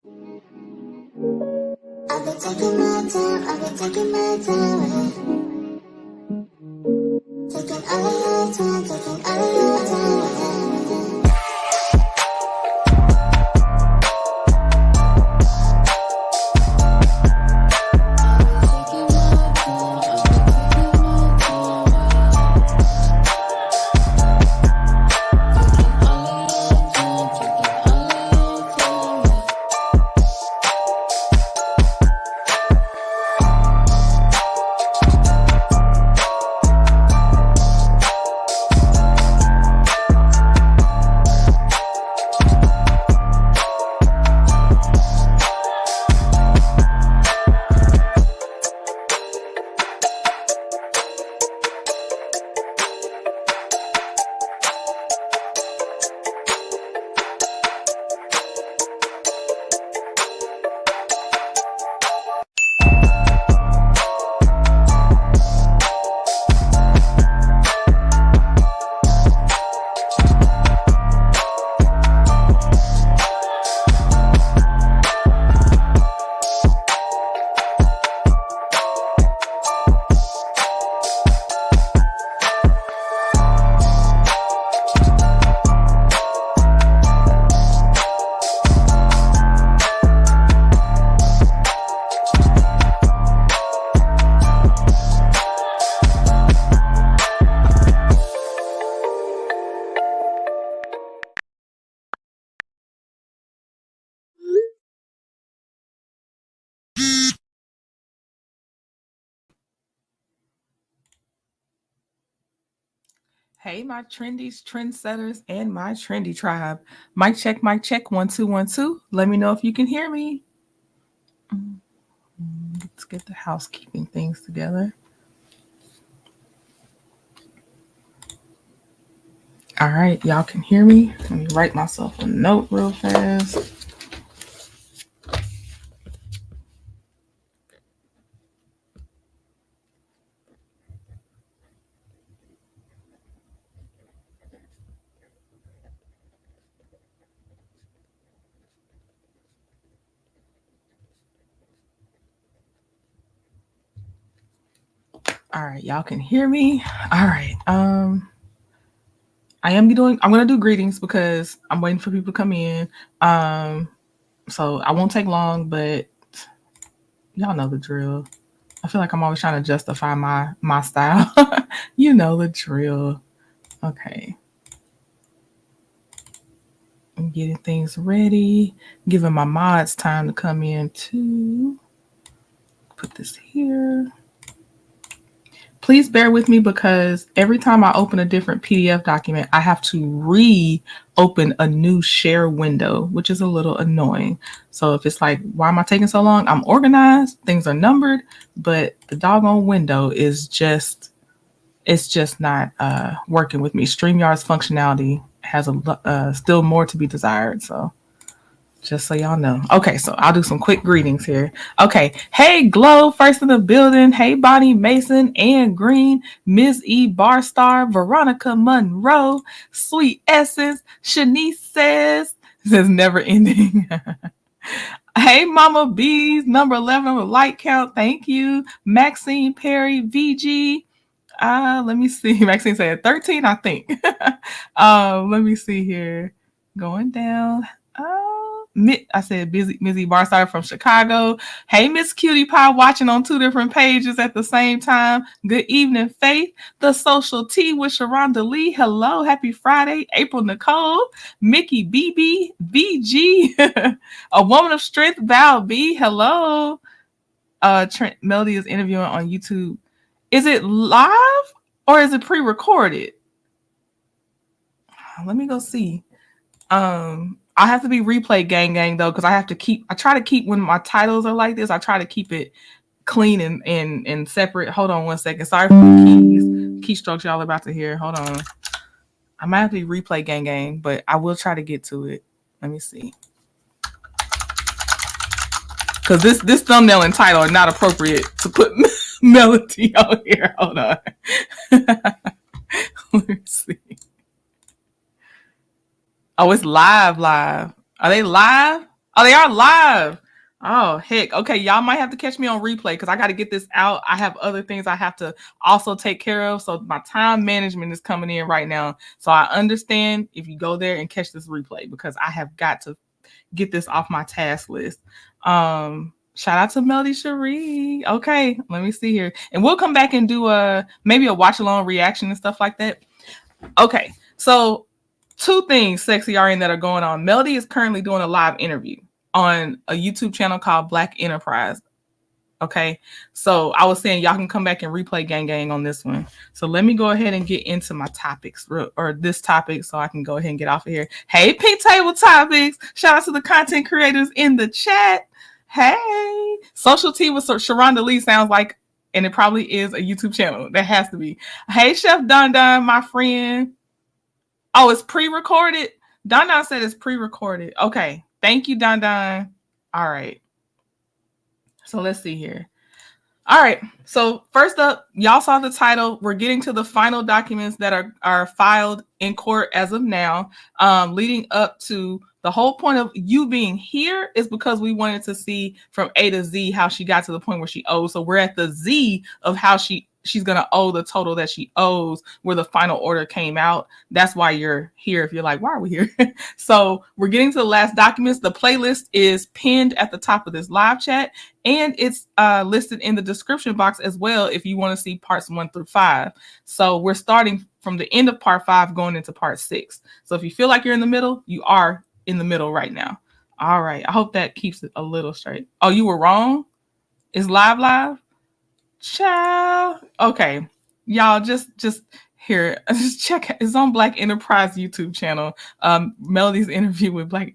I've been taking my time, taking all of your time, taking all of your time. Hey, my trendies, trendsetters, and my trendy tribe. Mic check, mic check, 1 2 1 2. Let me know if you can hear me. Let's get the housekeeping things together. All right, y'all can hear me. Let me write myself a note real fast. All right, y'all can hear me. All right. I'm gonna do greetings because I'm waiting for people to come in. So I won't take long, but y'all know the drill. I feel like I'm always trying to justify my style. You know the drill. Okay. I'm getting things ready, giving my mods time to come in too. Put this here. Please bear with me because every time I open a different PDF document, I have to reopen a new share window, which is a little annoying. So if it's like, why am I taking so long? I'm organized, things are numbered, but the doggone window is just, it's just not working with me. StreamYard's functionality has still more to be desired. So just so y'all know. Okay, so I'll do some quick greetings here. Okay. Hey, Glow, first in the building. Hey, Bonnie Mason, Ann Green, Ms. E. Barstar, Veronica Monroe, Sweet Essence, Shanice says never ending. Hey, Mama Bees, number 11 on the light count. Thank you. Maxine Perry, VG. Let me see. Maxine said 13, I think. Let me see here. Going down. I said Mizzy Barstar from Chicago. Hey, Miss Cutie Pie, watching on 2 different pages at the same time. Good evening, Faith. The Social Tea with Sharonda Lee. Hello, happy Friday. April Nicole, Mickey BB, VG, A Woman of Strength, Val B. Hello. Trent Melody is interviewing on YouTube. Is it live or is it pre-recorded? Let me go see. I have to be replay gang though, because I try to keep when my titles are like this, I try to keep it clean and separate. Hold on 1 second. Sorry for the keystrokes y'all about to hear. Hold on. I might have to be replay gang, but I will try to get to it. Let me see. Because this thumbnail and title are not appropriate to put melody on here. Hold on. Let me see. Oh, it's live. Are they live? Oh, they are live. Oh, heck. Okay, y'all might have to catch me on replay because I got to get this out. I have other things I have to also take care of. So my time management is coming in right now. So I understand if you go there and catch this replay because I have got to get this off my task list. Shout out to Melody Cherie. Okay, let me see here. And we'll come back and do maybe a watch along reaction and stuff like that. Okay, so two things, Sexy RN, that are going on. Melody is currently doing a live interview on a YouTube channel called Black Enterprise. Okay, so I was saying y'all can come back and replay gang on this one. So let me go ahead and get into my topics or this topic so I can go ahead and get off of here. Hey, Pink Table Topics. Shout out to the content creators in the chat. Hey, Social Tea with Sharonda Lee sounds like, and it probably is a YouTube channel. That has to be. Hey, Chef Don Don, my friend. Oh, it's pre-recorded? Don Don said it's pre-recorded. Okay. Thank you, Don Don. All right. So let's see here. All right. So first up, y'all saw the title. We're getting to the final documents that are filed in court as of now, leading up to the whole point of you being here is because we wanted to see from A to Z how she got to the point where she owes. So we're at the Z of how she's going to owe the total that she owes where the final order came out. That's why you're here. If you're like, why are we here? So we're getting to the last documents. The playlist is pinned at the top of this live chat, and it's listed in the description box as well if you want to see parts 1 through 5. So we're starting from the end of part 5 going into part 6. So if you feel like you're in the middle, you are in the middle right now. All right. I hope that keeps it a little straight. Oh, you were wrong? Is live? Ciao. Okay. Y'all just here. Just check. It's on Black Enterprise YouTube channel. Melody's interview with Black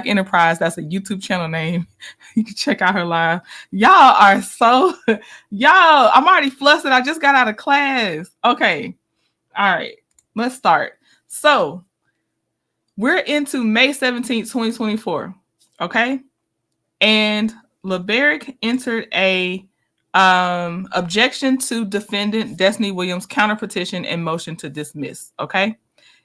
Enterprise. That's a YouTube channel name. You can check out her live. Y'all are so y'all. I'm already flustered. I just got out of class. Okay. All right. Let's start. So we're into May 17th, 2024. Okay. And LeBerick entered a objection to defendant Destiny Williams' counterpetition and motion to dismiss. Okay.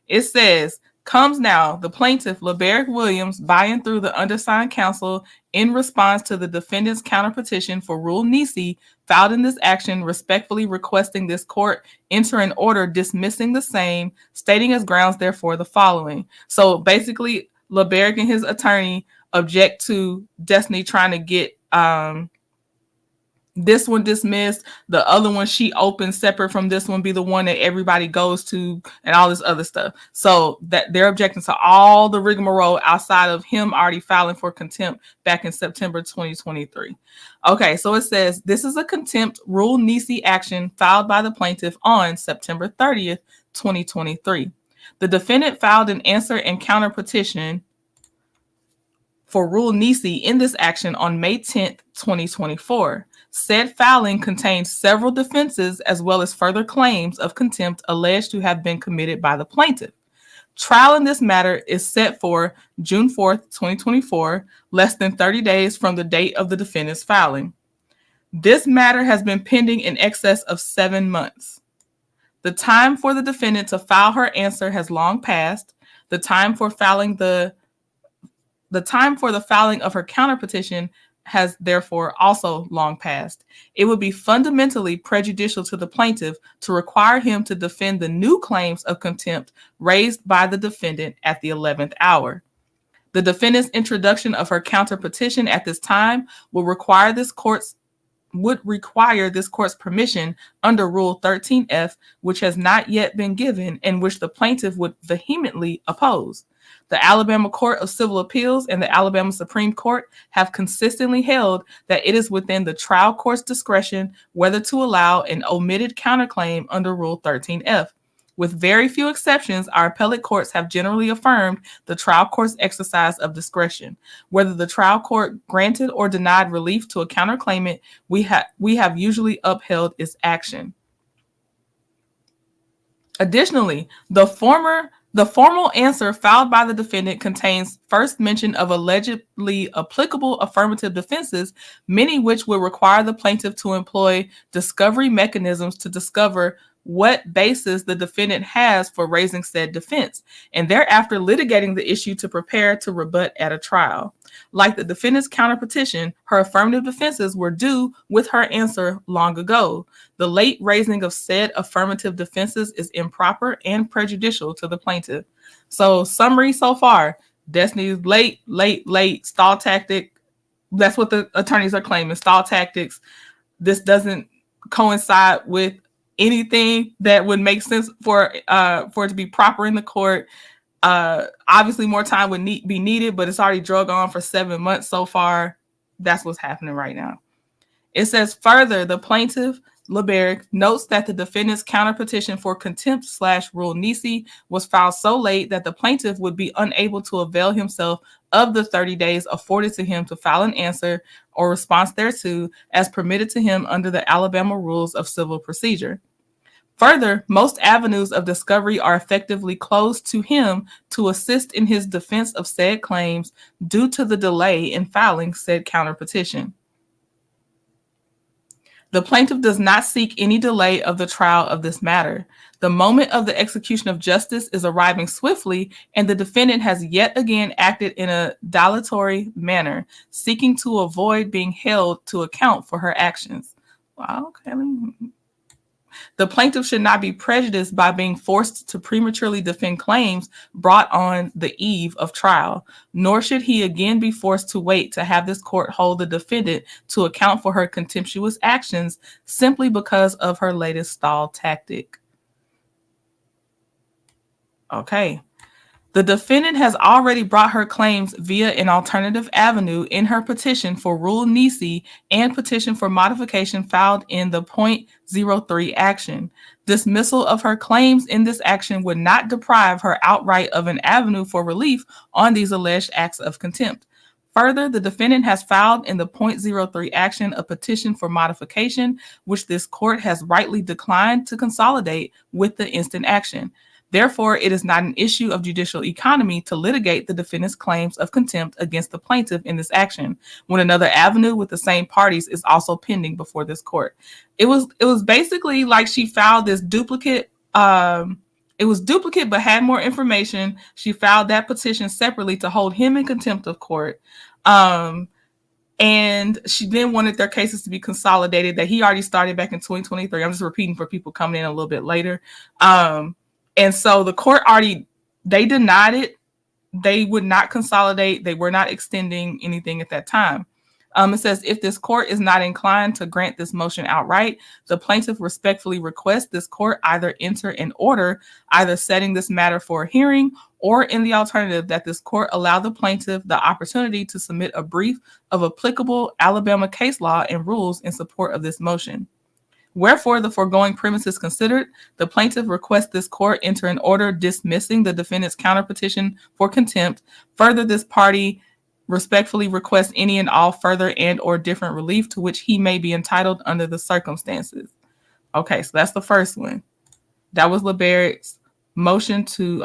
It says, comes now the plaintiff, LeBerick Williams, by and through the undersigned counsel in response to the defendant's counterpetition for Rule Nisi filed in this action, respectfully requesting this court enter an order dismissing the same, stating as grounds therefore the following. So basically, LeBerick and his attorney object to Destiny trying to get this one dismissed, the other one she opens separate from this one be the one that everybody goes to, and all this other stuff. So that they're objecting to all the rigmarole outside of him already filing for contempt back in September 2023. Okay, so it says this is a contempt Rule Nisi action filed by the plaintiff on September 30th, 2023. The defendant filed an answer and counter petition for Rule Nisi in this action on May 10th, 2024. Said filing contains several defenses as well as further claims of contempt alleged to have been committed by the plaintiff. Trial in this matter is set for June 4th, 2024, less than 30 days from the date of the defendant's filing. This matter has been pending in excess of 7 months. The time for the defendant to file her answer has long passed. The time for the filing of her counterpetition has therefore also long passed. It would be fundamentally prejudicial to the plaintiff to require him to defend the new claims of contempt raised by the defendant at the 11th hour. The defendant's introduction of her counterpetition at this time would require this court's permission under Rule 13F, which has not yet been given and which the plaintiff would vehemently oppose. The Alabama Court of Civil Appeals and the Alabama Supreme Court have consistently held that it is within the trial court's discretion whether to allow an omitted counterclaim under Rule 13F. With very few exceptions, our appellate courts have generally affirmed the trial court's exercise of discretion. Whether the trial court granted or denied relief to a counterclaimant, we have usually upheld its action. Additionally, the formal answer filed by the defendant contains first mention of allegedly applicable affirmative defenses, many which would require the plaintiff to employ discovery mechanisms to discover what basis the defendant has for raising said defense, and thereafter litigating the issue to prepare to rebut at a trial. Like the defendant's counterpetition, her affirmative defenses were due with her answer long ago. The late raising of said affirmative defenses is improper and prejudicial to the plaintiff. So, summary so far: Destiny's late stall tactic. That's what the attorneys are claiming, stall tactics. This doesn't coincide with anything that would make sense for it to be proper in the court. Obviously, more time would be needed, but it's already drug on for 7 months so far. That's what's happening right now. It says further, the plaintiff, LeBerick, notes that the defendant's counterpetition for contempt/rule nisi was filed so late that the plaintiff would be unable to avail himself of the 30 days afforded to him to file an answer or response thereto as permitted to him under the Alabama Rules of Civil Procedure. Further, most avenues of discovery are effectively closed to him to assist in his defense of said claims due to the delay in filing said counterpetition. The plaintiff does not seek any delay of the trial of this matter. The moment of the execution of justice is arriving swiftly, and the defendant has yet again acted in a dilatory manner, seeking to avoid being held to account for her actions. Wow, okay. The plaintiff should not be prejudiced by being forced to prematurely defend claims brought on the eve of trial, nor should he again be forced to wait to have this court hold the defendant to account for her contemptuous actions simply because of her latest stall tactic. Okay. The defendant has already brought her claims via an alternative avenue in her petition for Rule Nisi and petition for modification filed in the .03 action. Dismissal of her claims in this action would not deprive her outright of an avenue for relief on these alleged acts of contempt. Further, the defendant has filed in the .03 action a petition for modification, which this court has rightly declined to consolidate with the instant action. Therefore, it is not an issue of judicial economy to litigate the defendant's claims of contempt against the plaintiff in this action, when another avenue with the same parties is also pending before this court. It was basically like she filed this duplicate. It was duplicate, but had more information. She filed that petition separately to hold him in contempt of court. And she then wanted their cases to be consolidated that he already started back in 2023. I'm just repeating for people coming in a little bit later. And so the court they denied it. They would not consolidate. They were not extending anything at that time. It says, if this court is not inclined to grant this motion outright, the plaintiff respectfully requests this court either enter an order, either setting this matter for a hearing, or in the alternative, that this court allow the plaintiff the opportunity to submit a brief of applicable Alabama case law and rules in support of this motion. Wherefore, the foregoing premises considered, the plaintiff requests this court enter an order dismissing the defendant's counterpetition for contempt. Further, this party respectfully requests any and all further and or different relief to which he may be entitled under the circumstances. Okay, so that's the first one. That was LeBerick's motion to,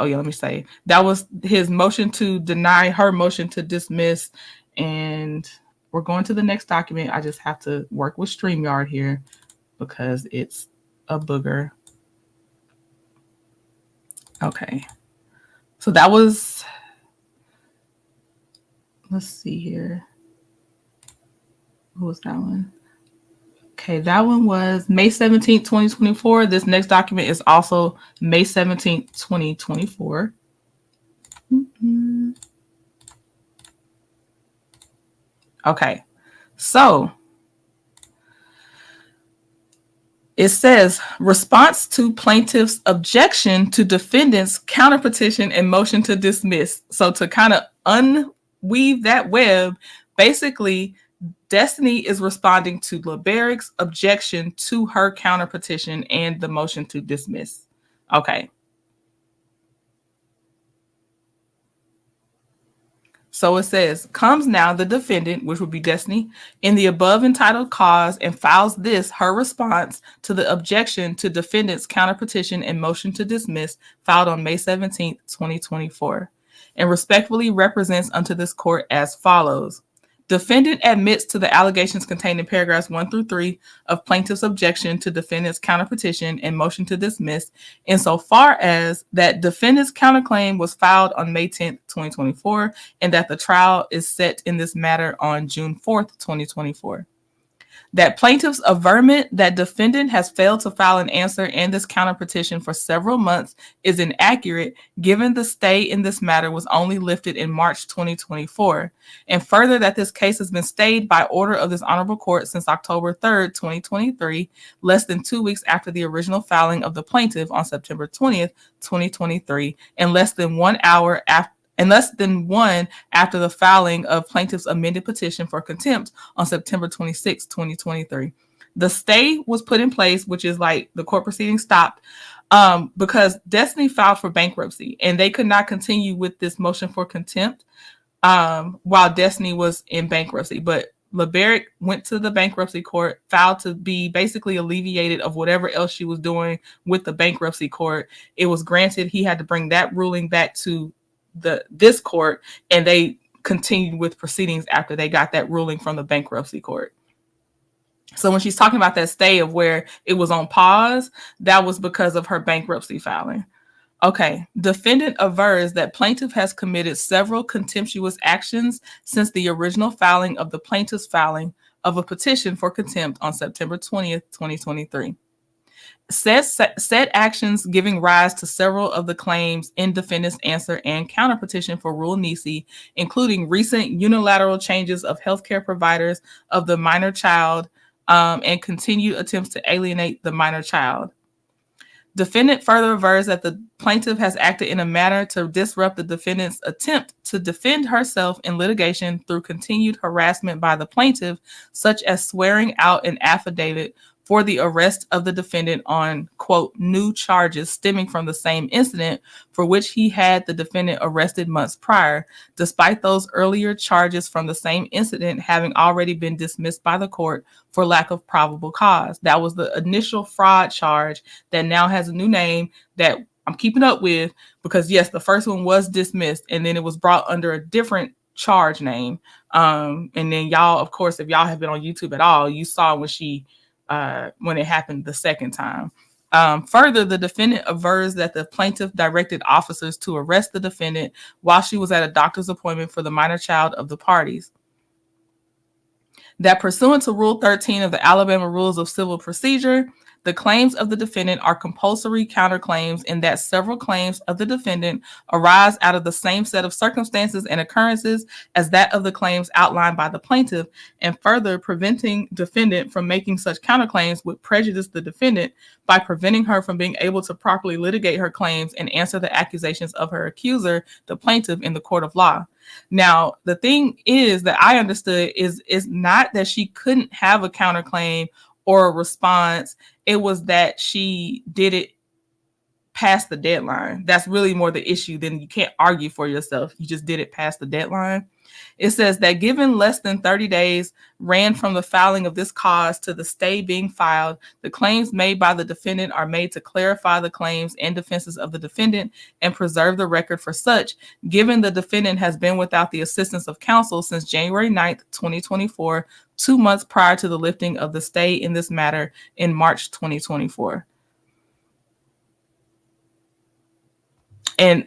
that was his motion to deny her motion to dismiss. And we're going to the next document. I just have to work with StreamYard here, because it's a booger. Okay. So that was, let's see here. Who was that one? Okay, that one was May 17th, 2024. This next document is also May 17th, 2024. Okay, so it says, response to plaintiff's objection to defendant's counterpetition and motion to dismiss. So to kind of unweave that web, basically, Destiny is responding to LeBerick's objection to her counterpetition and the motion to dismiss. Okay. So it says, comes now the defendant, which would be Destiny, in the above entitled cause and files this, her response to the objection to defendant's counterpetition and motion to dismiss filed on May 17th, 2024, and respectfully represents unto this court as follows. Defendant admits to the allegations contained in paragraphs 1 through 3 of plaintiff's objection to defendant's counterpetition and motion to dismiss, insofar as that defendant's counterclaim was filed on May 10th, 2024, and that the trial is set in this matter on June 4th, 2024. That plaintiff's averment that defendant has failed to file an answer in this counterpetition for several months is inaccurate, given the stay in this matter was only lifted in March 2024, and further that this case has been stayed by order of this honorable court since October 3rd, 2023, less than 2 weeks after the original filing of the plaintiff on September 20th, 2023, and less than 1 hour after the filing of plaintiff's amended petition for contempt on September 26, 2023. The stay was put in place, which is like the court proceeding stopped, because Destiny filed for bankruptcy and they could not continue with this motion for contempt while Destiny was in bankruptcy. But LeBaric went to the bankruptcy court, filed to be basically alleviated of whatever else she was doing with the bankruptcy court. It was granted. He had to bring that ruling back to this court, and they continued with proceedings after they got that ruling from the bankruptcy court. So when she's talking about that stay of where it was on pause, that was because of her bankruptcy filing. Okay, defendant avers that plaintiff has committed several contemptuous actions since the original filing of the plaintiff's filing of a petition for contempt on September 20th, 2023. Said actions giving rise to several of the claims in defendant's answer and counterpetition for Rule Nisi, including recent unilateral changes of healthcare providers of the minor child and continued attempts to alienate the minor child. Defendant further avers that the plaintiff has acted in a manner to disrupt the defendant's attempt to defend herself in litigation through continued harassment by the plaintiff, such as swearing out an affidavit for the arrest of the defendant on, quote, new charges stemming from the same incident for which he had the defendant arrested months prior, despite those earlier charges from the same incident having already been dismissed by the court for lack of probable cause. That was the initial fraud charge that now has a new name that I'm keeping up with because, yes, the first one was dismissed and then it was brought under a different charge name. And then y'all, of course, if y'all have been on YouTube at all, you saw when it happened the second time. Further, the defendant avers that the plaintiff directed officers to arrest the defendant while she was at a doctor's appointment for the minor child of the parties. That pursuant to Rule 13 of the Alabama Rules of Civil Procedure, the claims of the defendant are compulsory counterclaims in that several claims of the defendant arise out of the same set of circumstances and occurrences as that of the claims outlined by the plaintiff, and further preventing defendant from making such counterclaims would prejudice the defendant by preventing her from being able to properly litigate her claims and answer the accusations of her accuser, the plaintiff, in the court of law. Now, the thing is that I understood is not that she couldn't have a counterclaim or a response. It was that she did it past the deadline. That's really more the issue. Then you can't argue for yourself. You just did it past the deadline. It says that given less than 30 days ran from the filing of this cause to the stay being filed, the claims made by the defendant are made to clarify the claims and defenses of the defendant and preserve the record for such, given the defendant has been without the assistance of counsel since January 9th, 2024, 2 months prior to the lifting of the stay in this matter in March 2024. And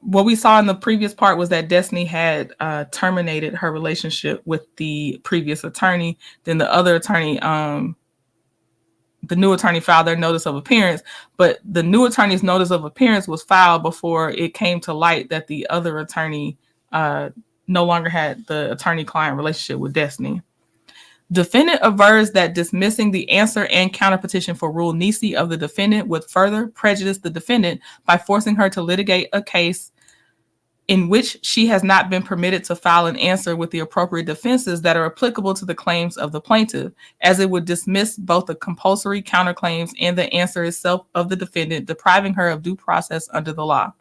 what we saw in the previous part was that Destiny had terminated her relationship with the previous attorney. Then the other attorney, the new attorney, filed their notice of appearance. But the new attorney's notice of appearance was filed before it came to light that the other attorney no longer had the attorney-client relationship with Destiny. Defendant avers that dismissing the answer and counterpetition for Rule Nisi of the defendant would further prejudice the defendant by forcing her to litigate a case in which she has not been permitted to file an answer with the appropriate defenses that are applicable to the claims of the plaintiff, as it would dismiss both the compulsory counterclaims and the answer itself of the defendant, depriving her of due process under the law.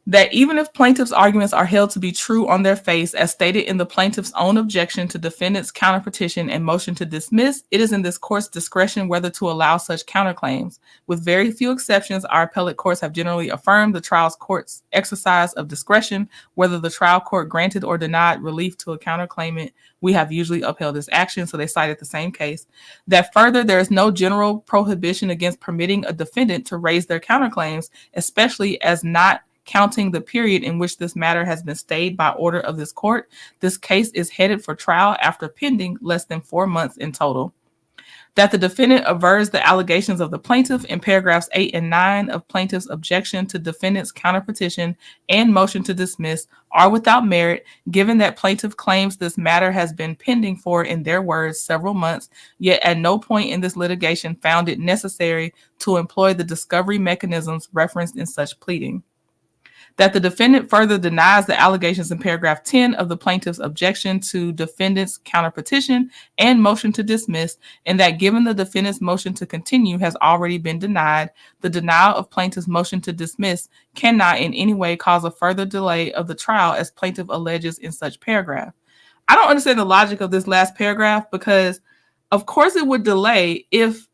that even if plaintiff's arguments are held to be true on their face, as stated in the plaintiff's own objection to defendant's counterpetition and motion to dismiss, it is in this court's discretion whether to allow such counterclaims. With very few exceptions, our appellate courts have generally affirmed the trial court's exercise of discretion, whether the trial court granted or denied relief to a counterclaimant. We have usually upheld this action, so they cited the same case. That further, there is no general prohibition against permitting a defendant to raise their counterclaims, especially as not counting the period in which this matter has been stayed by order of this court. This case is headed for trial after pending less than 4 months in total. That the defendant avers the allegations of the plaintiff in paragraphs 8 and 9 of plaintiff's objection to defendant's counterpetition and motion to dismiss are without merit, given that plaintiff claims this matter has been pending for, in their words, several months, yet at no point in this litigation found it necessary to employ the discovery mechanisms referenced in such pleading. That the defendant further denies the allegations in paragraph 10 of the plaintiff's objection to defendant's counterpetition and motion to dismiss, and that given the defendant's motion to continue has already been denied, the denial of plaintiff's motion to dismiss cannot in any way cause a further delay of the trial as plaintiff alleges in such paragraph. I don't understand the logic of this last paragraph, because of course it would delay if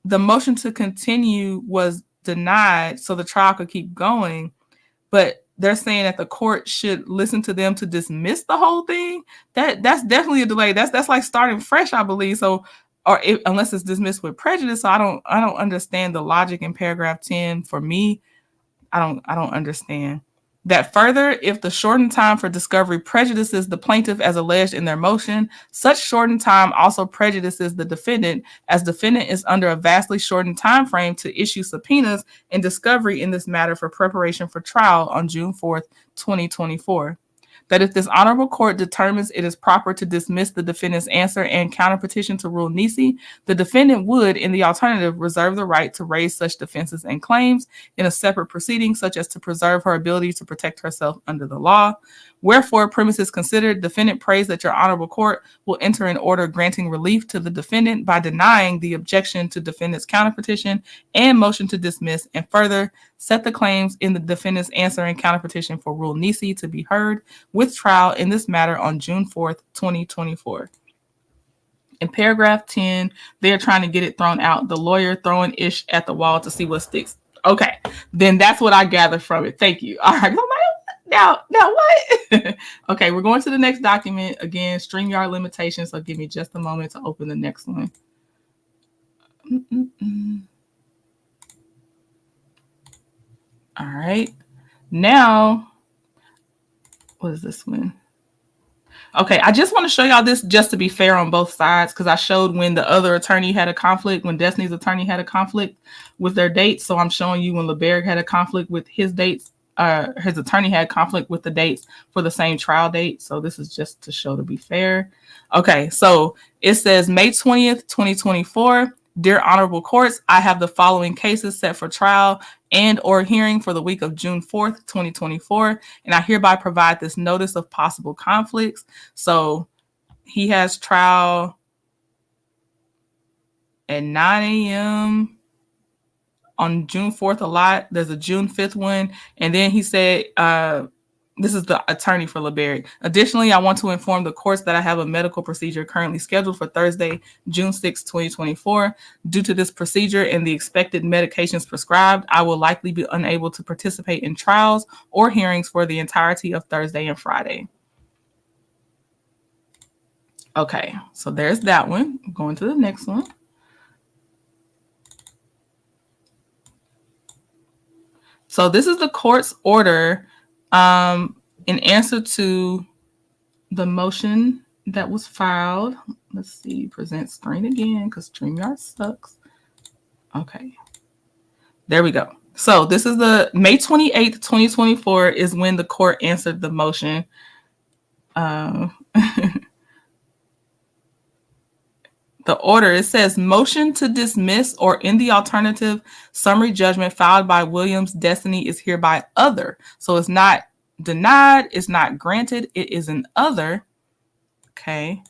the motion to continue was denied so the trial could keep going. But they're saying that the court should listen to them to dismiss the whole thing. That's definitely a delay. That's like starting fresh, I believe. So, unless it's dismissed with prejudice. So I don't understand the logic in paragraph 10. For me, I don't understand. That further, if the shortened time for discovery prejudices the plaintiff as alleged in their motion, such shortened time also prejudices the defendant, as defendant is under a vastly shortened time frame to issue subpoenas and discovery in this matter for preparation for trial on June 4th, 2024. That if this honorable court determines it is proper to dismiss the defendant's answer and counterpetition to Rule Nisi, the defendant would, in the alternative, reserve the right to raise such defenses and claims in a separate proceeding, such as to preserve her ability to protect herself under the law. Wherefore, premises considered, defendant prays that your honorable court will enter an order granting relief to the defendant by denying the objection to defendant's counterpetition and motion to dismiss, and further set the claims in the defendant's answer and counterpetition for Rule Nisi to be heard with trial in this matter on June 4th, 2024. In paragraph 10, they're trying to get it thrown out. The lawyer throwing ish at the wall to see what sticks. Okay, then that's what I gathered from it. Thank you. All right. Now what? Okay, we're going to the next document. Again, StreamYard limitations. So give me just a moment to open the next one. All right. Now, what is this one? Okay, I just want to show y'all this just to be fair on both sides, because I showed when the other attorney had a conflict, when Destiny's attorney had a conflict with their dates. So I'm showing you when LeBerg had a conflict with his dates. His attorney had conflict with the dates for the same trial date. So this is just to show to be fair. Okay, so it says May 20th, 2024. Dear honorable courts, I have the following cases set for trial and or hearing for the week of June 4th, 2024. And I hereby provide this notice of possible conflicts. So he has trial at 9 a.m. on June 4th a lot. There's a June 5th one. And then he said, this is the attorney for LeBerg. Additionally, I want to inform the courts that I have a medical procedure currently scheduled for Thursday, June 6, 2024. Due to this procedure and the expected medications prescribed, I will likely be unable to participate in trials or hearings for the entirety of Thursday and Friday. Okay, so there's that one. I'm going to the next one. So this is the court's order in answer to the motion that was filed. Let's see, present screen again because StreamYard sucks. Okay, there we go. So this is the May 28th, 2024 is when the court answered the motion. The order, it says motion to dismiss or in the alternative summary judgment filed by Williams Destiny is hereby other. So it's not denied, it's not granted, it is an other. Okay.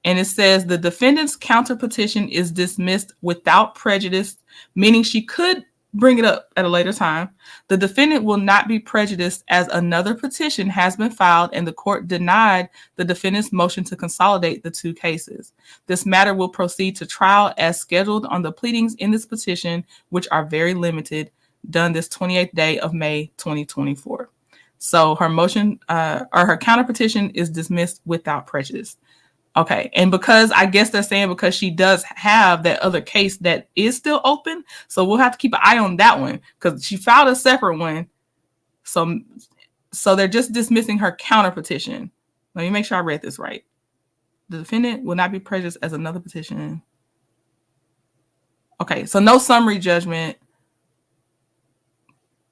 And it says the defendant's counterpetition is dismissed without prejudice, meaning she could bring it up at a later time. The defendant will not be prejudiced as another petition has been filed and the court denied the defendant's motion to consolidate the two cases. This matter will proceed to trial as scheduled on the pleadings in this petition, which are very limited, done this 28th day of May 2024. So her motion or her counter petition is dismissed without prejudice. Okay. And because I guess they're saying because she does have that other case that is still open. So we'll have to keep an eye on that one because she filed a separate one. So they're just dismissing her counter petition. Let me make sure I read this right. The defendant will not be prejudiced as another petition. Okay. So no summary judgment.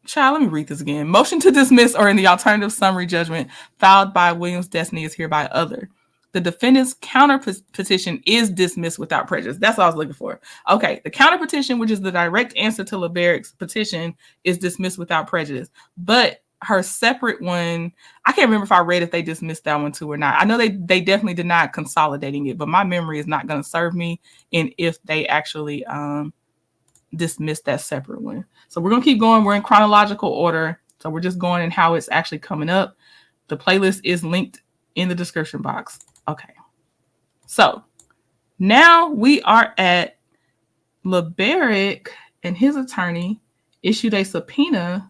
Child, let me read this again. Motion to dismiss or in the alternative summary judgment filed by Williams Destiny is hereby other. The defendant's counter petition is dismissed without prejudice. That's what I was looking for. Okay, the counter petition, which is the direct answer to LeBeric's petition, is dismissed without prejudice. But her separate one, I can't remember if I read if they dismissed that one too or not. I know they definitely denied consolidating it, but my memory is not going to serve me in if they actually dismissed that separate one. So we're going to keep going. We're in chronological order. So we're just going in how it's actually coming up. The playlist is linked in the description box. Okay. So now we are at LeBeric and his attorney issued a subpoena.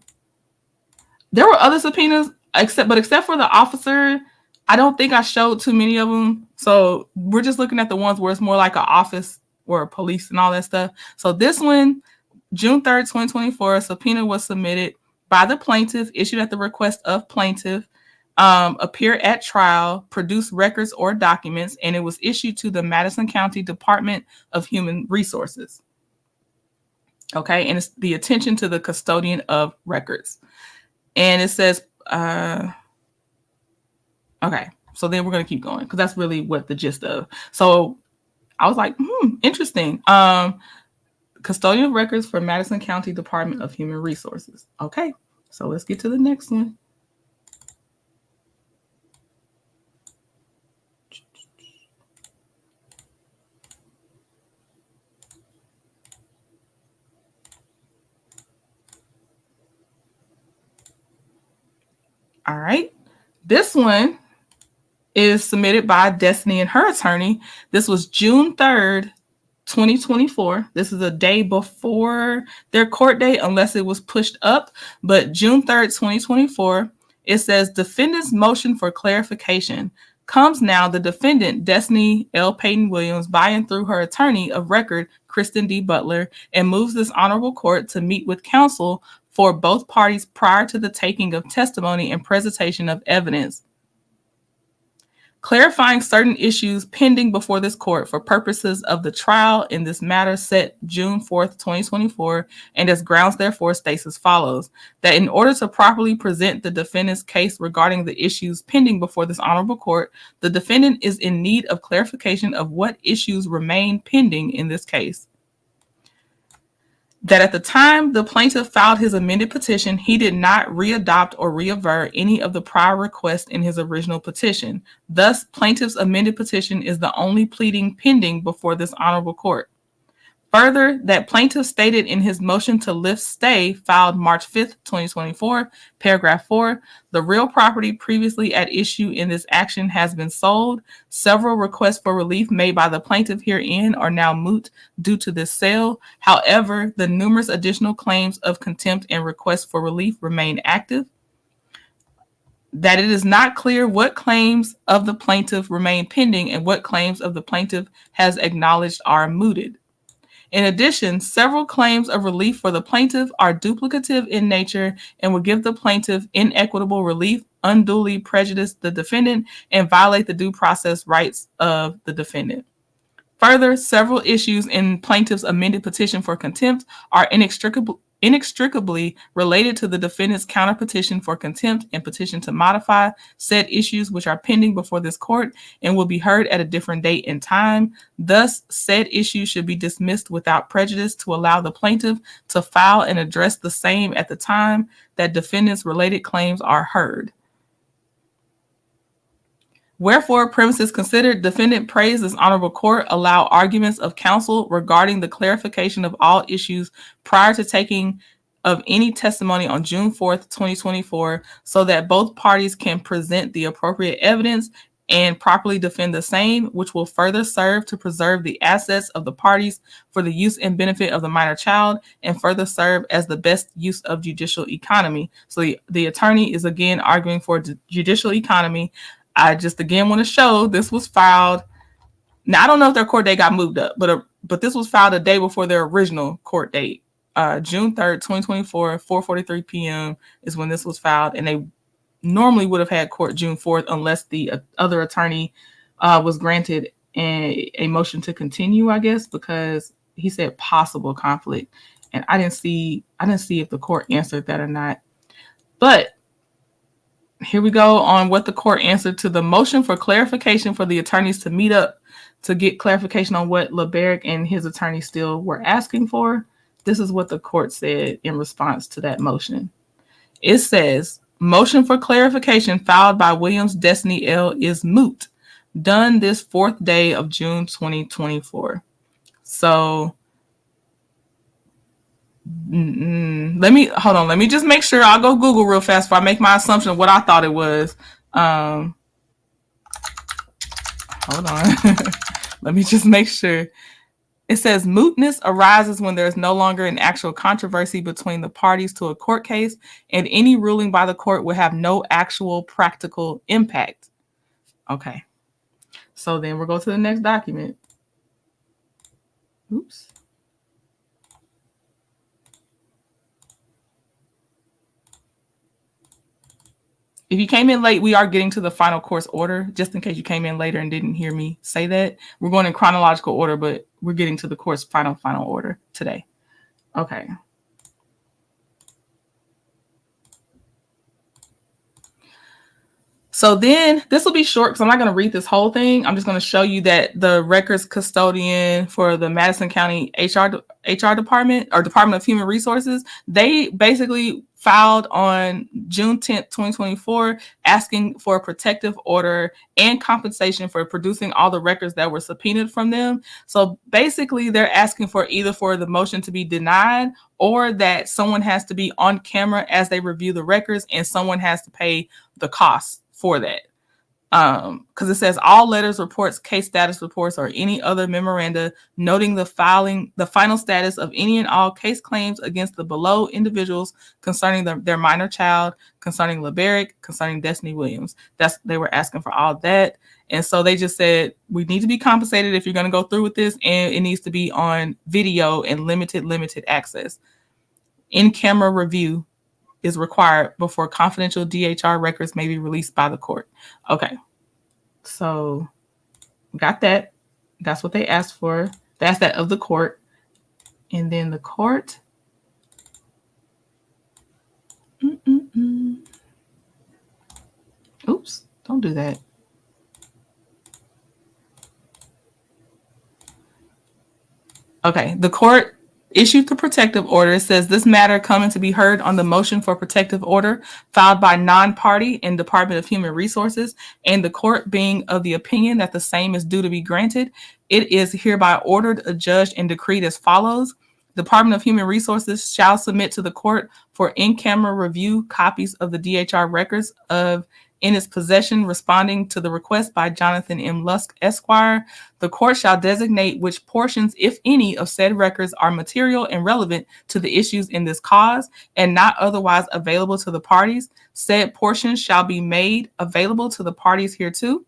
There were other subpoenas, except for the officer, I don't think I showed too many of them. So we're just looking at the ones where it's more like an office or police and all that stuff. So this one, June 3rd, 2024, a subpoena was submitted by the plaintiff, issued at the request of plaintiff, appear at trial, produce records or documents, and it was issued to the Madison County Department of Human Resources. Okay, and it's the attention to the custodian of records. And it says, okay, so then we're going to keep going because that's really what the gist of. So I was like, interesting. Custodian of records for Madison County Department of Human Resources. Okay, so let's get to the next one. All right. This one is submitted by Destiny and her attorney. This was June 3rd, 2024. This is a day before their court date, unless it was pushed up. But June 3rd, 2024, it says defendant's motion for clarification comes now the defendant, Destiny L. Payton Williams, by and through her attorney of record, Kristen D. Butler, and moves this honorable court to meet with counsel for both parties prior to the taking of testimony and presentation of evidence, clarifying certain issues pending before this court for purposes of the trial in this matter set June 4th, 2024, and as grounds therefore states as follows, that in order to properly present the defendant's case regarding the issues pending before this honorable court, the defendant is in need of clarification of what issues remain pending in this case. That at the time the plaintiff filed his amended petition, he did not readopt or reavert any of the prior requests in his original petition. Thus, plaintiff's amended petition is the only pleading pending before this honorable court. Further, that plaintiff stated in his motion to lift stay filed March 5th, 2024, paragraph 4, the real property previously at issue in this action has been sold. Several requests for relief made by the plaintiff herein are now moot due to this sale. However, the numerous additional claims of contempt and requests for relief remain active. That it is not clear what claims of the plaintiff remain pending and what claims of the plaintiff has acknowledged are mooted. In addition, several claims of relief for the plaintiff are duplicative in nature and will give the plaintiff inequitable relief, unduly prejudice the defendant, and violate the due process rights of the defendant. Further, several issues in plaintiff's amended petition for contempt are inextricably related to the defendant's counterpetition for contempt and petition to modify said issues which are pending before this court and will be heard at a different date and time. Thus, said issues should be dismissed without prejudice to allow the plaintiff to file and address the same at the time that defendant's related claims are heard. Wherefore, premises considered, defendant prays this honorable court allow arguments of counsel regarding the clarification of all issues prior to taking of any testimony on June 4th, 2024, so that both parties can present the appropriate evidence and properly defend the same, which will further serve to preserve the assets of the parties for the use and benefit of the minor child, and further serve as the best use of judicial economy. So the attorney is again arguing for judicial economy. I just again want to show this was filed. Now I don't know if their court date got moved up, but this was filed a day before their original court date. June 3rd, 2024, 4:43 p.m. is when this was filed, and they normally would have had court June 4th unless the other attorney was granted a motion to continue, I guess, because he said possible conflict, and I didn't see if the court answered that or not. But here we go on what the court answered to the motion for clarification for the attorneys to meet up to get clarification on what LeBerick and his attorney still were asking for. This is what the court said in response to that motion. It says, motion for clarification filed by Williams Destiny L is moot. Done this 4th day of June 2024. So let me just make sure. I'll go Google real fast before I make my assumption of what I thought it was. Hold on. Let me just make sure. It says mootness arises when there is no longer an actual controversy between the parties to a court case, and any ruling by the court will have no actual practical impact. Okay. So then we'll go to the next document. Oops. If you came in late, we are getting to the final course order, just in case you came in later and didn't hear me say that. We're going in chronological order, but we're getting to the course final order today. Okay. So then this will be short because I'm not going to read this whole thing. I'm just going to show you that the records custodian for the Madison County HR department or Department of Human Resources, they basically filed on June 10th, 2024, asking for a protective order and compensation for producing all the records that were subpoenaed from them. So basically they're asking for either for the motion to be denied or that someone has to be on camera as they review the records and someone has to pay the costs for that. Because it says all letters, reports, case status reports, or any other memoranda noting the final status of any and all case claims against the below individuals concerning their minor child, concerning LeBerick, concerning Destiny Williams. They were asking for all that. And so they just said, we need to be compensated if you're going to go through with this, and it needs to be on video and limited access. In-camera review is required before confidential DHR records may be released by the court. Okay. So got that. That's what they asked for. That's that of the court. And then the court. Oops, don't do that. Okay, the court issued the protective order. It says this matter coming to be heard on the motion for protective order filed by non-party in Department of Human Resources, and the court being of the opinion that the same is due to be granted, it is hereby ordered, adjudged, and decreed as follows. Department of Human Resources shall submit to the court for in-camera review copies of the DHR records in its possession responding to the request by Jonathan M. Lusk, Esquire. The court shall designate which portions, if any, of said records are material and relevant to the issues in this cause and not otherwise available to the parties. Said portions shall be made available to the parties hereto,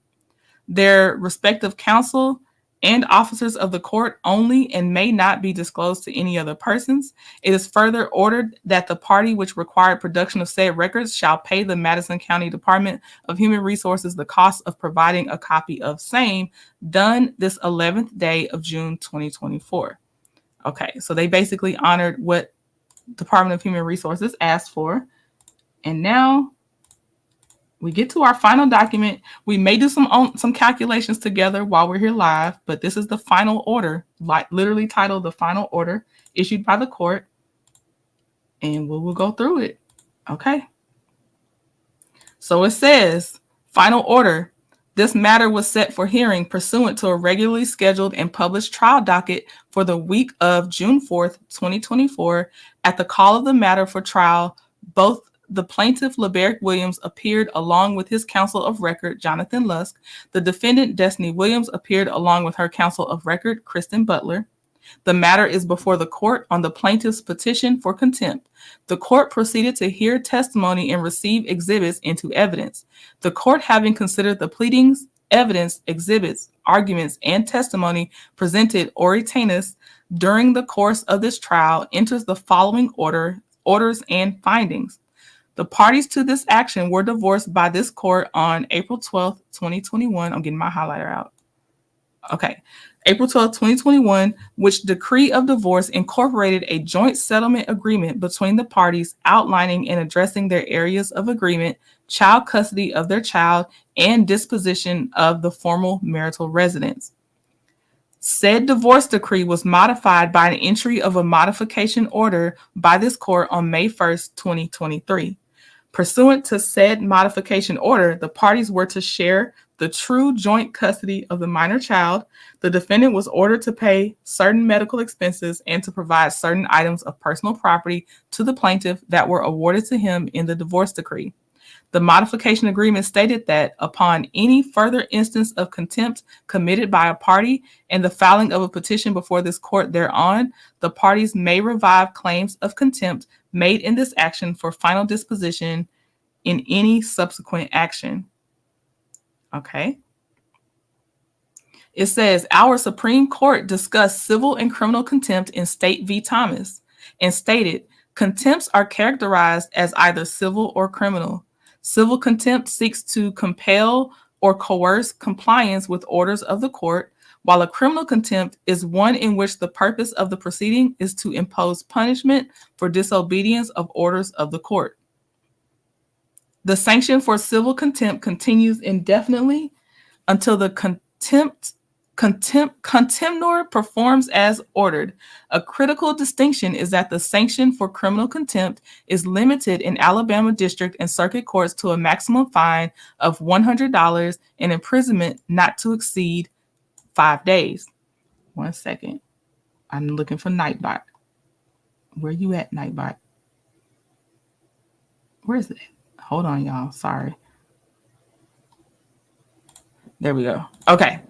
their respective counsel, and officers of the court only, and may not be disclosed to any other persons. It is further ordered that the party which required production of said records shall pay the Madison County Department of Human Resources the cost of providing a copy of same, done this 11th day of June 2024. Okay, so they basically honored what Department of Human Resources asked for. And now we get to our final document. We may do some calculations together while we're here live, but this is the final order, literally titled the final order issued by the court, and we will go through it. Okay. So it says, final order. This matter was set for hearing pursuant to a regularly scheduled and published trial docket for the week of June 4th, 2024. At the call of the matter for trial, both the plaintiff, LeBerick Williams, appeared along with his counsel of record, Jonathan Lusk. The defendant, Destiny Williams, appeared along with her counsel of record, Kristen Butler. The matter is before the court on the plaintiff's petition for contempt. The court proceeded to hear testimony and receive exhibits into evidence. The court, having considered the pleadings, evidence, exhibits, arguments, and testimony presented or retained during the course of this trial, enters the following orders and findings. The parties to this action were divorced by this court on April 12th, 2021. I'm getting my highlighter out. Okay. April 12, 2021, which decree of divorce incorporated a joint settlement agreement between the parties outlining and addressing their areas of agreement, child custody of their child, and disposition of the formal marital residence. Said divorce decree was modified by an entry of a modification order by this court on May 1st, 2023. Pursuant to said modification order, the parties were to share the true joint custody of the minor child. The defendant was ordered to pay certain medical expenses and to provide certain items of personal property to the plaintiff that were awarded to him in the divorce decree. The modification agreement stated that upon any further instance of contempt committed by a party and the filing of a petition before this court thereon, the parties may revive claims of contempt made in this action for final disposition in any subsequent action. Okay. It says, our Supreme Court discussed civil and criminal contempt in State v. Thomas and stated, contempts are characterized as either civil or criminal. Civil contempt seeks to compel or coerce compliance with orders of the court, while a criminal contempt is one in which the purpose of the proceeding is to impose punishment for disobedience of orders of the court. The sanction for civil contempt continues indefinitely until the contemnor performs as ordered. A critical distinction is that the sanction for criminal contempt is limited in Alabama district and circuit courts to a maximum fine of $100 and imprisonment not to exceed 5 days. 1 second. I'm looking for Nightbot. Where you at, Nightbot? Where is it? Hold on, y'all. Sorry. There we go. Okay.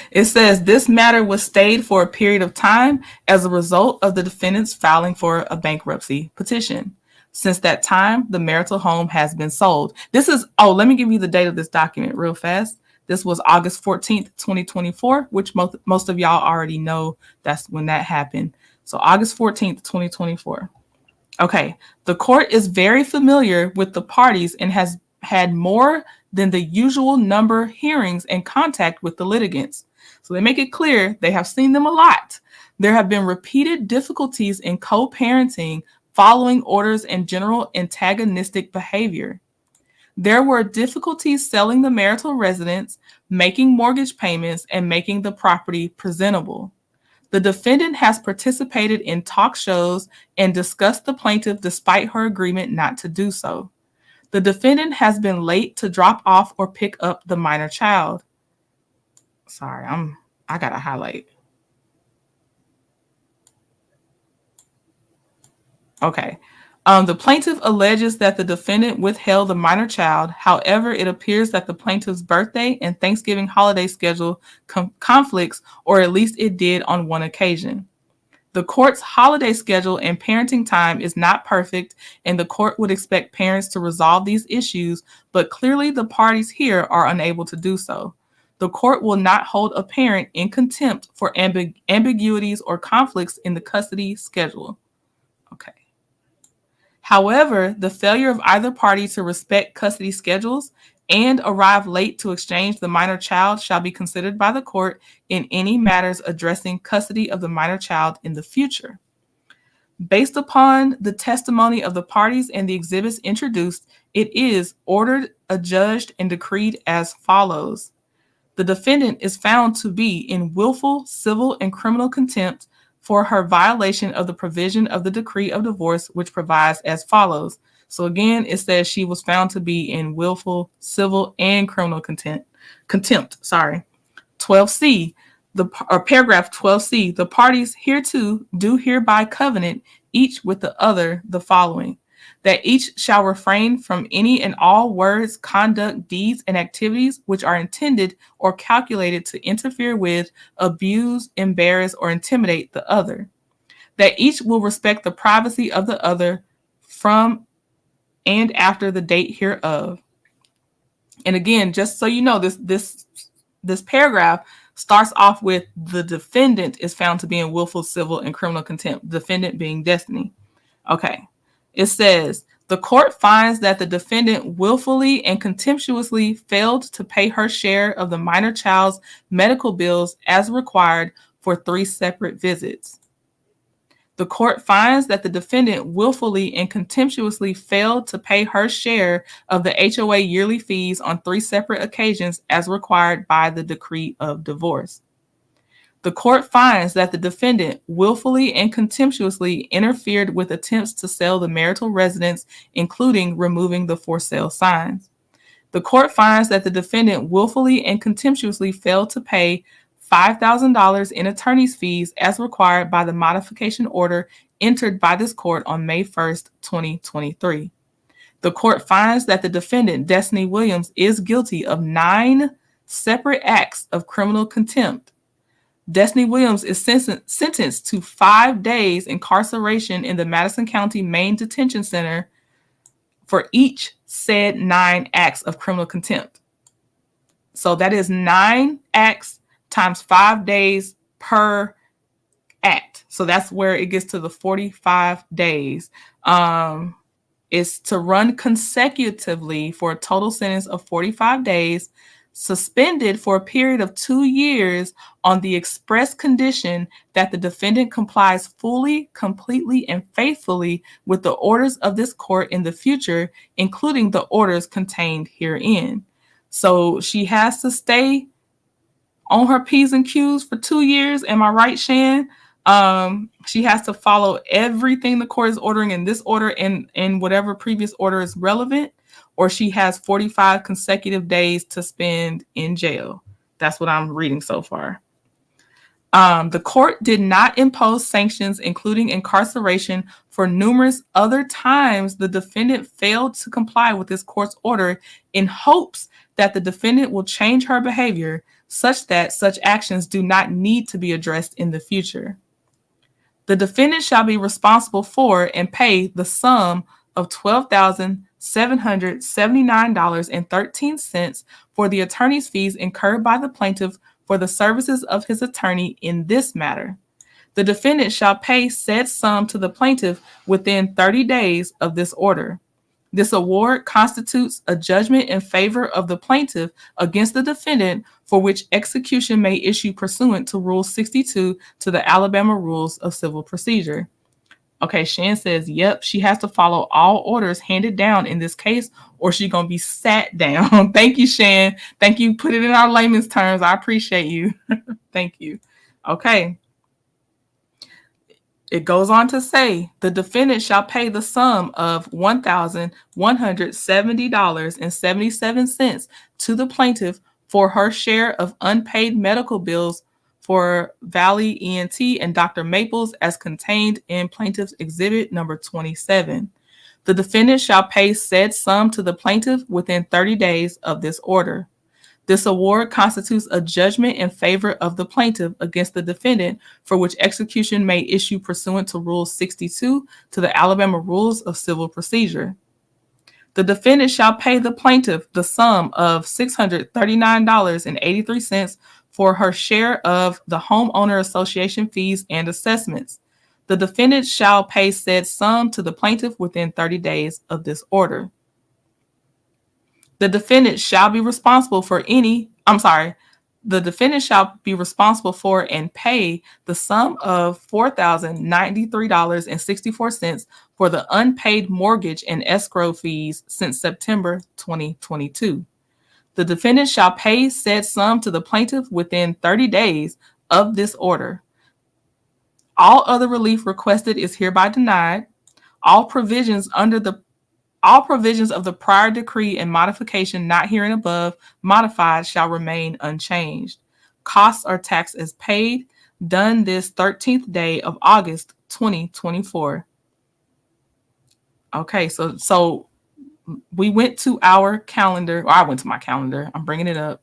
It says this matter was stayed for a period of time as a result of the defendant's filing for a bankruptcy petition. Since that time, the marital home has been sold. Let me give you the date of this document real fast. This was August 14th, 2024, which most of y'all already know that's when that happened. So August 14th, 2024. Okay, the court is very familiar with the parties and has had more than the usual number hearings and contact with the litigants. So they make it clear they have seen them a lot. There have been repeated difficulties in co-parenting following orders and general antagonistic behavior. There were difficulties selling the marital residence, making mortgage payments, and making the property presentable. The defendant has participated in talk shows and discussed the plaintiff despite her agreement not to do so. The defendant has been late to drop off or pick up the minor child. Sorry, I gotta highlight. Okay. The plaintiff alleges that the defendant withheld the minor child. However, it appears that the plaintiff's birthday and Thanksgiving holiday schedule conflicts, or at least it did on one occasion. The court's holiday schedule and parenting time is not perfect, and the court would expect parents to resolve these issues, but clearly the parties here are unable to do so. The court will not hold a parent in contempt for ambiguities or conflicts in the custody schedule. Okay. However, the failure of either party to respect custody schedules and arrive late to exchange the minor child shall be considered by the court in any matters addressing custody of the minor child in the future. Based upon the testimony of the parties and the exhibits introduced, it is ordered, adjudged, and decreed as follows. The defendant is found to be in willful civil and criminal contempt for her violation of the provision of the decree of divorce, which provides as follows. So again, it says she was found to be in willful civil and criminal contempt. 12C, paragraph 12C, the parties hereto do hereby covenant each with the other the following: that each shall refrain from any and all words, conduct, deeds, and activities which are intended or calculated to interfere with, abuse, embarrass, or intimidate the other. That each will respect the privacy of the other from and after the date hereof. And again, just so you know, this paragraph starts off with the defendant is found to be in willful civil and criminal contempt, defendant being Destiny. Okay. It says the court finds that the defendant willfully and contemptuously failed to pay her share of the minor child's medical bills as required for 3 separate visits. The court finds that the defendant willfully and contemptuously failed to pay her share of the HOA yearly fees on 3 separate occasions as required by the decree of divorce. The court finds that the defendant willfully and contemptuously interfered with attempts to sell the marital residence, including removing the for sale signs. The court finds that the defendant willfully and contemptuously failed to pay $5,000 in attorney's fees as required by the modification order entered by this court on May 1st, 2023. The court finds that the defendant, Destiny Williams, is guilty of 9 separate acts of criminal contempt. Destiny Williams is sentenced to 5 days incarceration in the Madison County Main Detention Center for each said 9 acts of criminal contempt. So that is 9 acts times 5 days per act. So that's where it gets to the 45 days. Is to run consecutively for a total sentence of 45 days, suspended for a period of 2 years on the express condition that the defendant complies fully, completely, and faithfully with the orders of this court in the future, including the orders contained herein. So she has to stay on her P's and Q's for 2 years. Am I right, Shan? She has to follow everything the court is ordering in this order and in whatever previous order is relevant, or she has 45 consecutive days to spend in jail. That's what I'm reading so far. The court did not impose sanctions, including incarceration, for numerous other times the defendant failed to comply with this court's order in hopes that the defendant will change her behavior such that such actions do not need to be addressed in the future. The defendant shall be responsible for and pay the sum of $12,779.13 for the attorney's fees incurred by the plaintiff for the services of his attorney in this matter. The defendant shall pay said sum to the plaintiff within 30 days of this order. This award constitutes a judgment in favor of the plaintiff against the defendant, for which execution may issue pursuant to Rule 62 to the Alabama Rules of Civil Procedure. Okay, Shan says, yep, she has to follow all orders handed down in this case, or she's going to be sat down. Thank you, Shan. Thank you. Put it in our layman's terms. I appreciate you. Thank you. Okay. It goes on to say, the defendant shall pay the sum of $1,170.77 to the plaintiff for her share of unpaid medical bills for Valley ENT and Dr. Maples as contained in Plaintiff's Exhibit number 27. The defendant shall pay said sum to the plaintiff within 30 days of this order. This award constitutes a judgment in favor of the plaintiff against the defendant, for which execution may issue pursuant to Rule 62 to the Alabama Rules of Civil Procedure. The defendant shall pay the plaintiff the sum of $639.83 for her share of the homeowner association fees and assessments. The defendant shall pay said sum to the plaintiff within 30 days of this order. The defendant shall be responsible for the defendant shall be responsible for and pay the sum of $4,093.64 for the unpaid mortgage and escrow fees since September 2022. The defendant shall pay said sum to the plaintiff within 30 days of this order. All other relief requested is hereby denied. All provisions under the all provisions of the prior decree and modification not herein above modified shall remain unchanged. Costs are taxed as paid, done this 13th day of August 2024. Okay, so we went to our calendar, or I went to my calendar. I'm bringing it up.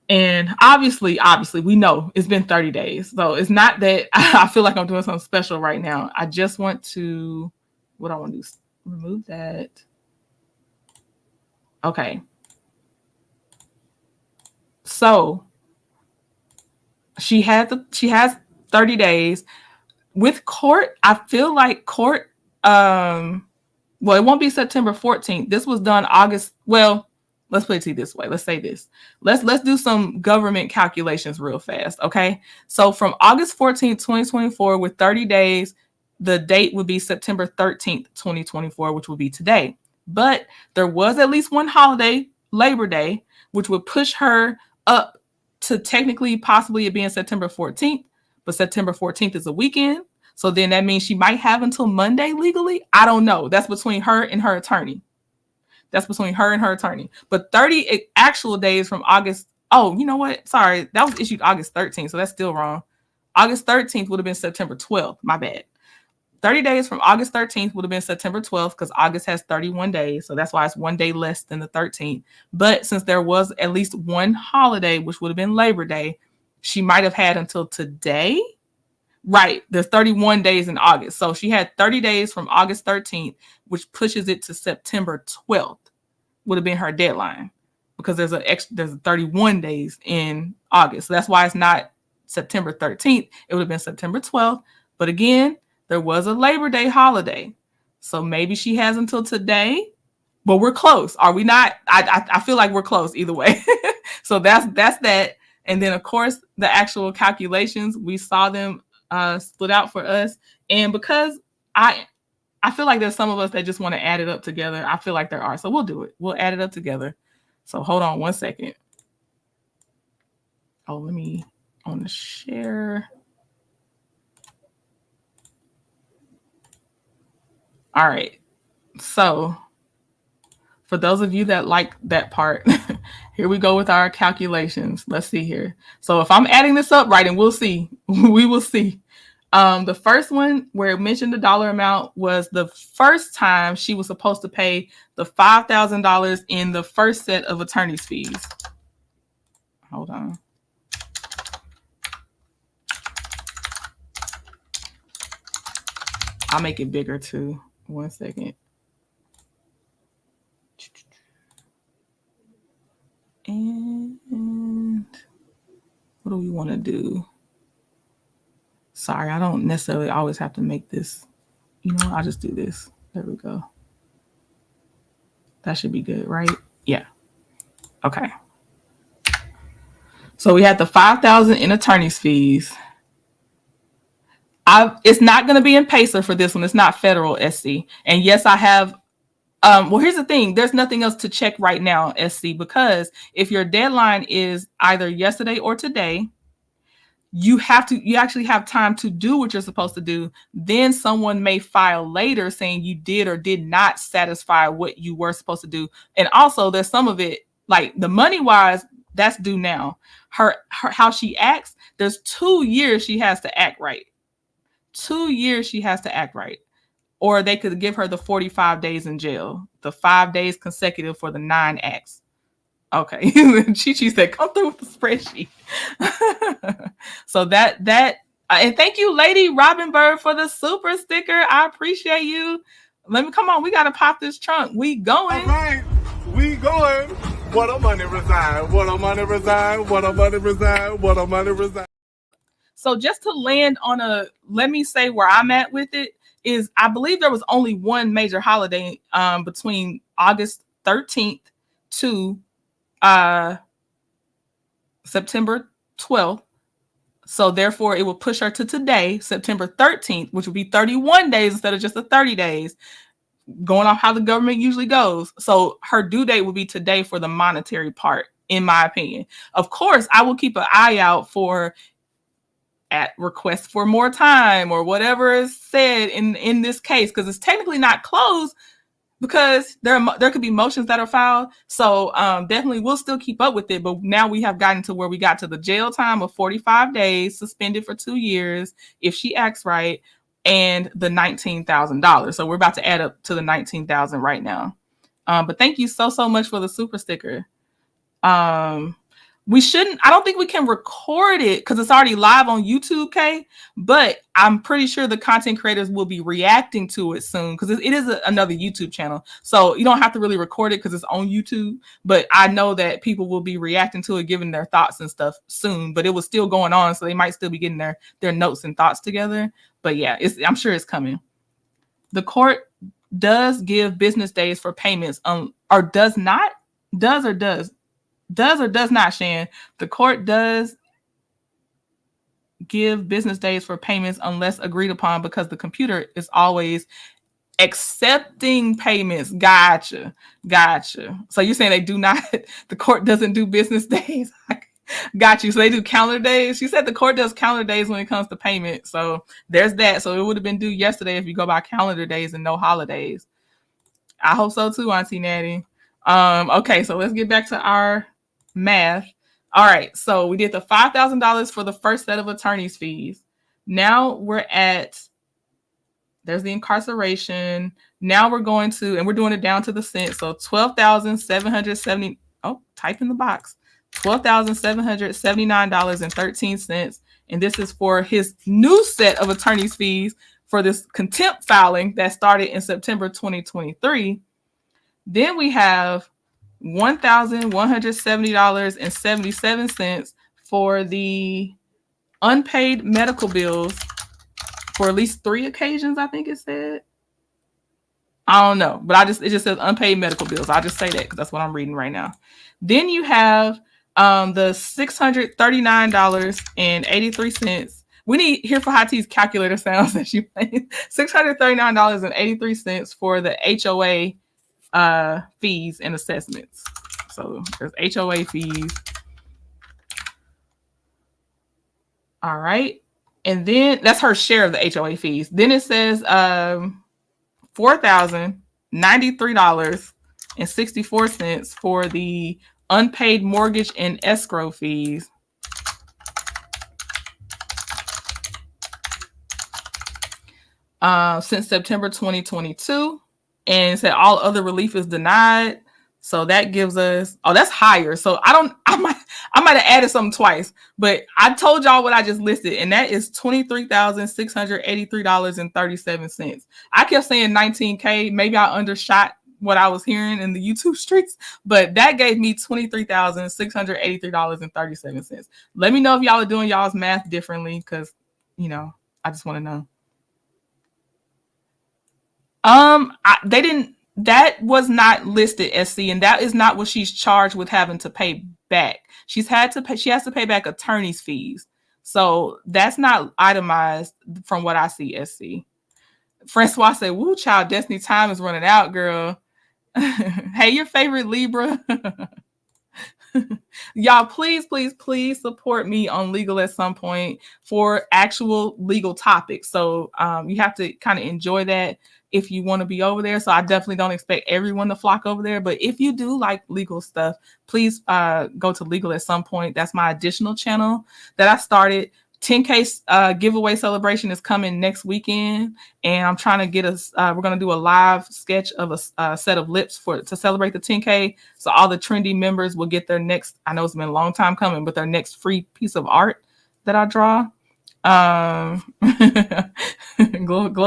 And obviously, we know it's been 30 days. So it's not that I feel like I'm doing something special right now. I just want to, what I want to do is remove that. Okay. So she has 30 days. With court, I feel like court, well, it won't be September 14th. This was done August, well, let's put it to you this way. Let's say this. Let's do some government calculations real fast, okay? So from August 14th, 2024, with 30 days, the date would be September 13th, 2024, which would be today. But there was at least one holiday, Labor Day, which would push her up to technically possibly it being September 14th, but September 14th is a weekend. So then that means she might have until Monday legally. I don't know. That's between her and her attorney. But 30 actual days from August. Oh, you know what? Sorry. That was issued August 13th. So that's still wrong. August 13th would have been September 12th. My bad. 30 days from August 13th would have been September 12th because August has 31 days. So that's why it's one day less than the 13th. But since there was at least one holiday, which would have been Labor Day, she might have had until today. Right. There's 31 days in August. So she had 30 days from August 13th, which pushes it to September 12th would have been her deadline because there's 31 days in August. So that's why it's not September 13th. It would have been September 12th. But again, there was a Labor Day holiday. So maybe she has until today, but we're close. Are we not? I feel like we're close either way. So that's that. And then, of course, the actual calculations, we saw them split out for us. And because I feel like there's some of us that just want to add it up together. I feel like there are. So we'll do it. We'll add it up together. So hold on one second. Oh, let me on the share. All right. So for those of you that like that part, here we go with our calculations. Let's see here. So if I'm adding this up right, and we'll see, we will see. The first one where it mentioned the dollar amount was the first time she was supposed to pay the $5,000 in the first set of attorney's fees. Hold on. I'll make it bigger too. 1 second. And what do we want to do? Sorry, I don't necessarily always have to make this. You know, I'll just do this. There we go. That should be good, right? Yeah. Okay. So we had the $5,000 in attorney's fees. It's not going to be in PACER for this one. It's not federal SC. And yes, I have. Well, here's the thing. There's nothing else to check right now, SC, because if your deadline is either yesterday or today, you actually have time to do what you're supposed to do. Then someone may file later saying you did or did not satisfy what you were supposed to do. And also there's some of it, like the money wise, that's due now. Her how she acts, there's 2 years she has to act right. 2 years she has to act right. Or they could give her the 45 days in jail, the 5 days consecutive for the 9 acts. Okay. Chi said, come through with the spreadsheet. So that, and thank you, Lady Robinbird, for the super sticker. I appreciate you. Come on. We got to pop this trunk. We going. All right. We going. What a money reside. What a money reside. What a money reside. What a money reside. So just to land on let me say where I'm at with it is I believe there was only one major holiday between August 13th to September 12th. So therefore it will push her to today, September 13th, which will be 31 days instead of just the 30 days, going off how the government usually goes. So her due date will be today for the monetary part, in my opinion. Of course, I will keep an eye out for at request for more time or whatever is said in this case, because it's technically not closed. because there could be motions that are filed. So definitely we'll still keep up with it. But now we have gotten to where we got to the jail time of 45 days, suspended for 2 years if she acts right, and the $19,000. So we're about to add up to the 19,000 right now. But thank you so much for the super sticker. I don't think we can record it because it's already live on YouTube, Kay. But I'm pretty sure the content creators will be reacting to it soon because it is another YouTube channel. So you don't have to really record it because it's on YouTube. But I know that people will be reacting to it, giving their thoughts and stuff soon. But it was still going on, so they might still be getting their notes and thoughts together. But yeah, I'm sure it's coming. The court does give business days for payments, or does not? Does or does not, Shan? The court does give business days for payments unless agreed upon because the computer is always accepting payments. Gotcha. So you're saying they do not, the court doesn't do business days? Got you. So they do calendar days. She said the court does calendar days when it comes to payment. So there's that. So it would have been due yesterday if you go by calendar days and no holidays. I hope so too, Auntie Natty. Okay, so let's get back to our math. All right, so we did the $5,000 for the first set of attorney's fees. Now we're at, there's the incarceration. Now we're going to, and we're doing it down to the cent. So $12,770. Oh, type in the box. $12,779.13. And this is for his new set of attorney's fees for this contempt filing that started in September 2023. Then we have $1,170.77 for the unpaid medical bills for at least 3 occasions, I think it said. I don't know, but it just says unpaid medical bills. I'll just say that because that's what I'm reading right now. Then you have the $639.83. We need here for Hot T's calculator sounds that she played. $639.83 for the HOA fees and assessments. So there's HOA fees. All right. And then that's her share of the HOA fees. Then it says $4,093.64 for the unpaid mortgage and escrow fees. Since September 2022. And said all other relief is denied. So that gives us, that's higher. So I might have added something twice, but I told y'all what I just listed, and that is $23,683.37. I kept saying 19K. Maybe I undershot what I was hearing in the YouTube streets, but that gave me $23,683.37. Let me know if y'all are doing y'all's math differently, because I just want to know. That was not listed as C, and that is not what she's charged with having to pay back. She has to pay back attorney's fees. So that's not itemized from what I see as C. Francois said, "Woo, child, Destiny time is running out, girl." Hey, your favorite Libra. Y'all, please support me on Legal at Some Point for actual legal topics. So you have to kind of enjoy that if you want to be over there. So I definitely don't expect everyone to flock over there. But if you do like legal stuff, please go to Legal at Some Point. That's my additional channel that I started. 10K giveaway celebration is coming next weekend, and I'm trying to get us. We're gonna do a live sketch of a set of lips to celebrate the 10K. So all the trendy members will get their next. I know it's been a long time coming, but their next free piece of art that I draw. Glow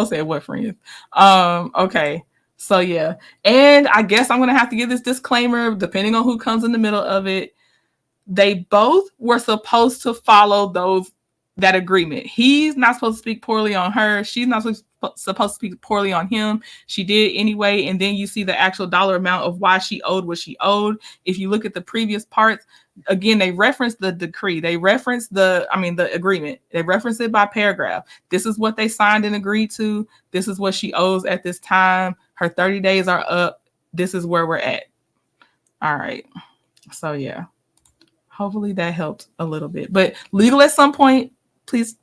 said, "What, friends?" Okay. So yeah, and I guess I'm gonna have to give this disclaimer depending on who comes in the middle of it. They both were supposed to follow that agreement. He's not supposed to speak poorly on her. She's not supposed to speak poorly on him. She did anyway. And then you see the actual dollar amount of why she owed what she owed. If you look at the previous parts, again, they reference the decree. They reference the agreement. They reference it by paragraph. This is what they signed and agreed to. This is what she owes at this time. Her 30 days are up. This is where we're at. All right. So yeah, hopefully that helped a little bit. But Legal at Some Point, please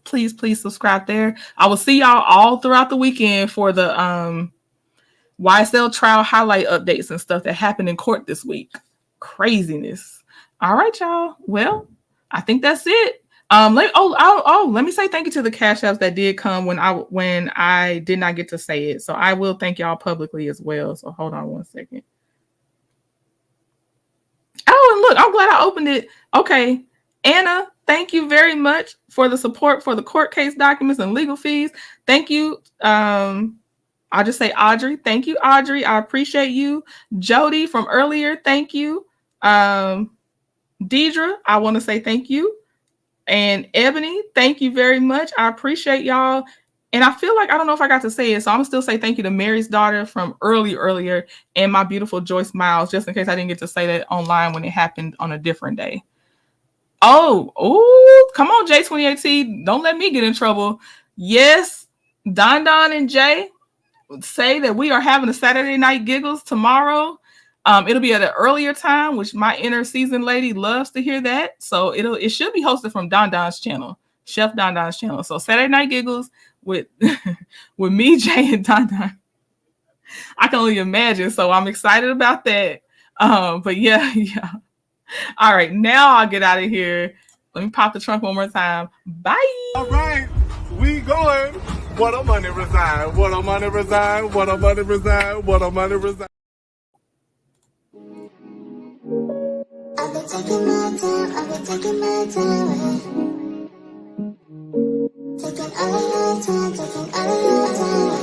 subscribe there. I will see y'all all throughout the weekend for the YSL trial highlight updates and stuff that happened in court this week. Craziness. All right, y'all. Well, I think that's it. Let me say thank you to the cash apps that did come when I did not get to say it. So I will thank y'all publicly as well. So hold on one second. Oh, and look, I'm glad I opened it. Okay. Anna, thank you very much for the support for the court case documents and legal fees. Thank you. I'll just say Audrey. Thank you, Audrey. I appreciate you. Jody from earlier, thank you. Deidre, I want to say thank you. And Ebony, thank you very much. I appreciate y'all. And I feel like, I don't know if I got to say it, so I'm going to still say thank you to Mary's daughter from earlier and my beautiful Joyce Miles, just in case I didn't get to say that online when it happened on a different day. Oh, come on, J28T. Don't let me get in trouble. Yes, Don and Jay say that we are having a Saturday Night Giggles tomorrow. It'll be at an earlier time, which my inner season lady loves to hear that. So it should be hosted from Don's channel, Chef Don's channel. So Saturday Night Giggles with with me, Jay, and Don. I can only imagine. So I'm excited about that. But yeah. All right, now I'll get out of here. Let me pop the trunk one more time. Bye. All right, we going. What a money reside. What a money reside. What a money reside. What a money reside. I've been taking my time, taking all of your time, taking all of your time.